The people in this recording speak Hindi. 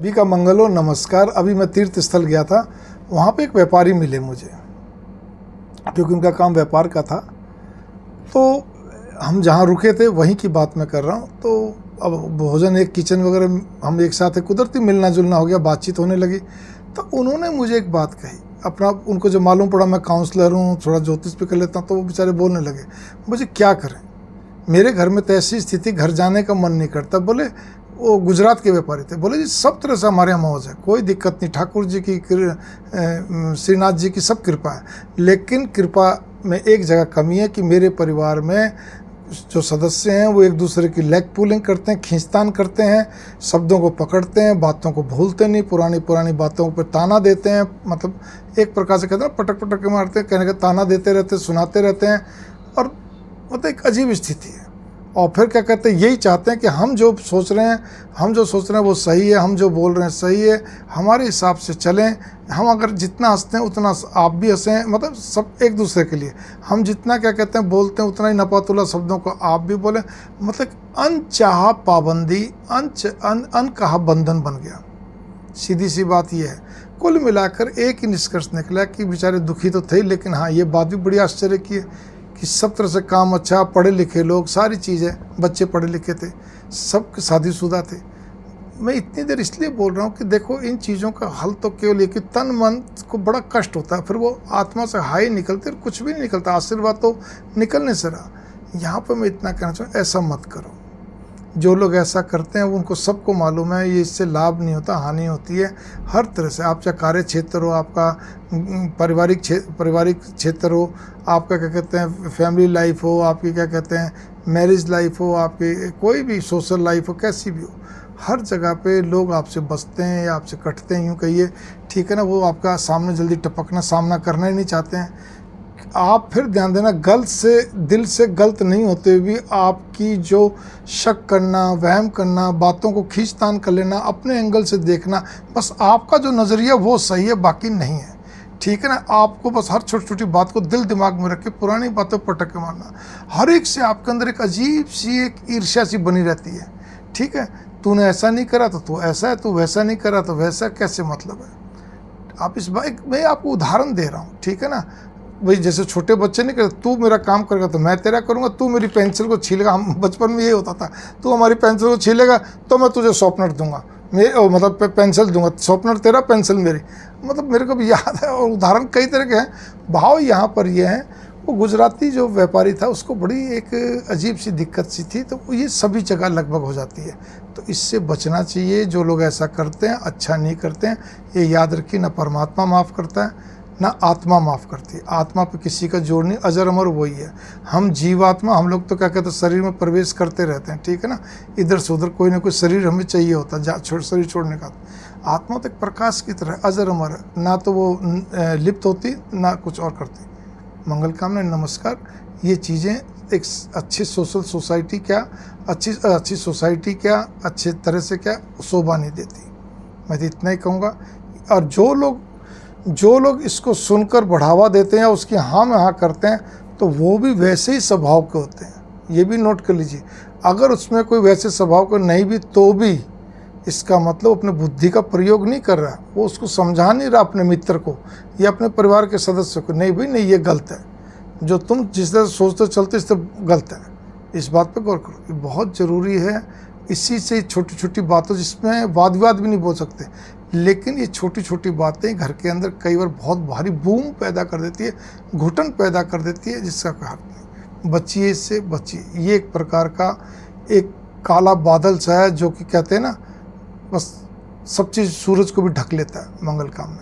अभी का मंगलो नमस्कार। अभी मैं तीर्थ स्थल गया था, वहाँ पे एक व्यापारी मिले मुझे, क्योंकि उनका काम व्यापार का था। तो हम जहाँ रुके थे वहीं की बात मैं कर रहा हूँ। तो अब भोजन, एक किचन वगैरह हम एक साथ है, कुदरती मिलना जुलना हो गया, बातचीत होने लगी। तो उन्होंने मुझे एक बात कही, अपना उनको जो मालूम पड़ा मैं काउंसलर हूँ, थोड़ा ज्योतिष भी कर लेता हूँ, तो वो बेचारे बोलने लगे मुझे क्या करें, मेरे घर में तो ऐसी स्थिति, घर जाने का मन नहीं करता। बोले वो गुजरात के व्यापारी थे, बोले जी सब तरह से हमारे यहाँ मौज है, कोई दिक्कत नहीं, ठाकुर जी की श्रीनाथ जी की सब कृपा है। लेकिन कृपा में एक जगह कमी है कि मेरे परिवार में जो सदस्य हैं वो एक दूसरे की लेग पुलिंग करते हैं, खींचतान करते हैं, शब्दों को पकड़ते हैं, बातों को भूलते नहीं, पुरानी पुरानी बातों पर ताना देते हैं। मतलब एक प्रकार से कहते हैं पटक पटक के मारते हैं, कहने का ताना देते रहते हैं, सुनाते रहते हैं। और मतलब एक अजीब स्थिति है। और फिर क्या कहते हैं, यही चाहते हैं कि हम जो सोच रहे हैं वो सही है, हम जो बोल रहे हैं सही है, हमारे हिसाब से चलें। हम अगर जितना हंसते हैं उतना आप भी हंसें, मतलब सब एक दूसरे के लिए। हम जितना क्या कहते हैं बोलते हैं उतना ही नपातुला शब्दों को आप भी बोलें। मतलब अनचाहा पाबंदी, अनकहा बंधन बन गया। सीधी सी बात यह है। कुल मिलाकर एक ही निष्कर्ष निकला कि बेचारे दुखी तो थे, लेकिन हाँ ये बात भी बड़ी आश्चर्य की है कि सब तरह से काम अच्छा, पढ़े लिखे लोग, सारी चीज़ें, बच्चे पढ़े लिखे थे, सब शादीशुदा थे। मैं इतनी देर इसलिए बोल रहा हूँ कि देखो इन चीज़ों का हल तो केवल ये कि तन मन को बड़ा कष्ट होता है, फिर वो आत्मा से हाई निकलते और कुछ भी नहीं निकलता, आशीर्वाद तो निकलने से रहा। यहाँ पर मैं इतना कहना चाहूँ, ऐसा मत करो। जो लोग ऐसा करते हैं उनको सबको मालूम है ये इससे लाभ नहीं होता, हानि होती है हर तरह से। आप चाहे कार्य क्षेत्र हो, आपका पारिवारिक क्षेत्र हो, आपका क्या कहते हैं फैमिली लाइफ हो, आपकी क्या कहते हैं मैरिज लाइफ हो, आपकी कोई भी सोशल लाइफ हो, कैसी भी हो, हर जगह पे लोग आपसे बचते हैं या आपसे कटते हैं, यूँ कहिए, ठीक है ना। वो आपका सामने जल्दी टपकना, सामना करना ही नहीं चाहते हैं। आप फिर ध्यान देना, गलत से, दिल से गलत नहीं होते हुए भी आपकी जो शक करना, वहम करना, बातों को खींचतान कर लेना, अपने एंगल से देखना, बस आपका जो नज़रिया वो सही है, बाकी नहीं है, ठीक है ना। आपको बस हर छोटी छोटी बात को दिल दिमाग में रख के पुरानी बातों पर पटक के मारना। हर एक से आपके अंदर एक अजीब सी एक ईर्ष्या सी बनी रहती है, ठीक है। तूने ऐसा नहीं करा तो तू ऐसा है, तू वैसा नहीं करा तो वैसा, कैसे मतलब है। आप इस बात, मैं आपको उदाहरण दे रहा हूँ, ठीक है ना। भाई जैसे छोटे बच्चे नहीं करते, तू मेरा काम करेगा तो मैं तेरा करूँगा, तू मेरी पेंसिल को छीलेगा, हम बचपन में ये होता था, तू हमारी पेंसिल को छीलेगा तो मैं तुझे शॉर्पनर दूंगा, मतलब पेंसिल दूंगा, शॉर्पनर तेरा, पेंसिल मेरी। मतलब मेरे को भी याद है, और उदाहरण कई तरह के हैं। भाव यहाँ पर ये है, वो गुजराती जो व्यापारी था उसको बड़ी एक अजीब सी दिक्कत सी थी, तो ये सभी जगह लगभग हो जाती है। तो इससे बचना चाहिए। जो लोग ऐसा करते हैं अच्छा नहीं करते हैं, ये याद रखिए, ना परमात्मा माफ़ करता है ना आत्मा माफ़ करती है। आत्मा पे किसी का जोर नहीं, अजर अमर वही है। हम जीवात्मा, हम लोग तो क्या कहते हैं शरीर में प्रवेश करते रहते हैं, ठीक है ना। इधर से उधर कोई ना कोई शरीर हमें चाहिए होता है, शरीर छोड़ने का। आत्मा तो एक प्रकाश की तरह अजर अमर है, ना तो वो लिप्त होती ना कुछ और करती। मंगल कामना, नमस्कार। ये चीज़ें एक अच्छी सोशल सोसाइटी क्या, अच्छी सोसाइटी क्या, अच्छे तरह से क्या शोभा नहीं देती। मैं तो इतना ही कहूँगा। और जो लोग इसको सुनकर बढ़ावा देते हैं, उसकी हाँ में हाँ करते हैं, तो वो भी वैसे ही स्वभाव के होते हैं। ये भी नोट कर लीजिए। अगर उसमें कोई वैसे स्वभाव का नहीं भी, तो भी इसका मतलब अपने बुद्धि का प्रयोग नहीं कर रहा, वो उसको समझा नहीं रहा अपने मित्र को या अपने परिवार के सदस्य को, नहीं भाई नहीं, ये गलत है, जो तुम जिस तरह सोचते चलते इस तरह गलत है। इस बात पर गौर करो, ये बहुत ज़रूरी है। इसी से छोटी छोटी बातों, जिसमें वाद विवाद भी नहीं बोल सकते, लेकिन ये छोटी छोटी बातें घर के अंदर कई बार बहुत भारी बूम पैदा कर देती है, घुटन पैदा कर देती है, जिसका कोई हक नहीं। बचिए, इससे बचिए। ये एक प्रकार का एक काला बादल सा है, जो कि कहते हैं ना, बस सब चीज़ सूरज को भी ढक लेता है। मंगल कामना।